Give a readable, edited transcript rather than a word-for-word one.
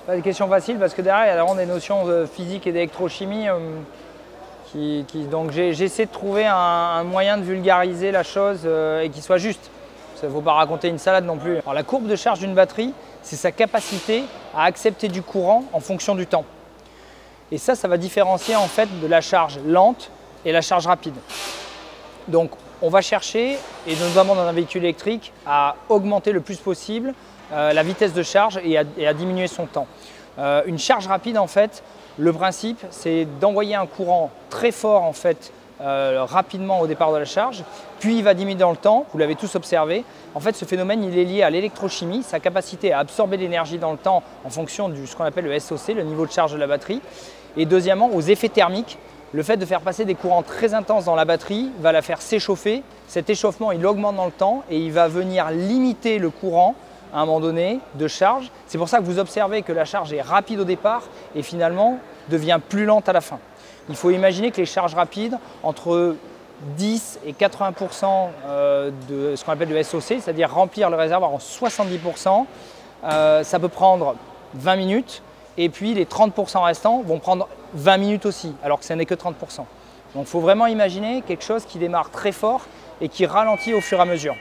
Pas des questions faciles parce que derrière, il y a vraiment des notions de physique et d'électrochimie. Donc j'essaie de trouver un moyen de vulgariser la chose et qui soit juste. Il ne faut pas raconter une salade non plus. Alors, la courbe de charge d'une batterie, c'est sa capacité à accepter du courant en fonction du temps. Et ça va différencier en fait de la charge lente et la charge rapide. Donc on va chercher, et notamment dans un véhicule électrique, à augmenter le plus possible la vitesse de charge et à diminuer son temps. Une charge rapide, en fait, le principe, c'est d'envoyer un courant très fort en fait, rapidement au départ de la charge, puis il va diminuer dans le temps, vous l'avez tous observé. En fait, ce phénomène il est lié à l'électrochimie, sa capacité à absorber l'énergie dans le temps en fonction de ce qu'on appelle le SOC, le niveau de charge de la batterie. Et deuxièmement, aux effets thermiques, le fait de faire passer des courants très intenses dans la batterie va la faire s'échauffer. Cet échauffement, il augmente dans le temps et il va venir limiter le courant à un moment donné de charge. C'est pour ça que vous observez que la charge est rapide au départ et finalement devient plus lente à la fin. Il faut imaginer que les charges rapides, entre 10 et 80% de ce qu'on appelle le SOC, c'est-à-dire remplir le réservoir en 70%, ça peut prendre 20 minutes et puis les 30% restants vont prendre 20 minutes aussi, alors que ce n'est que 30%. Donc il faut vraiment imaginer quelque chose qui démarre très fort et qui ralentit au fur et à mesure.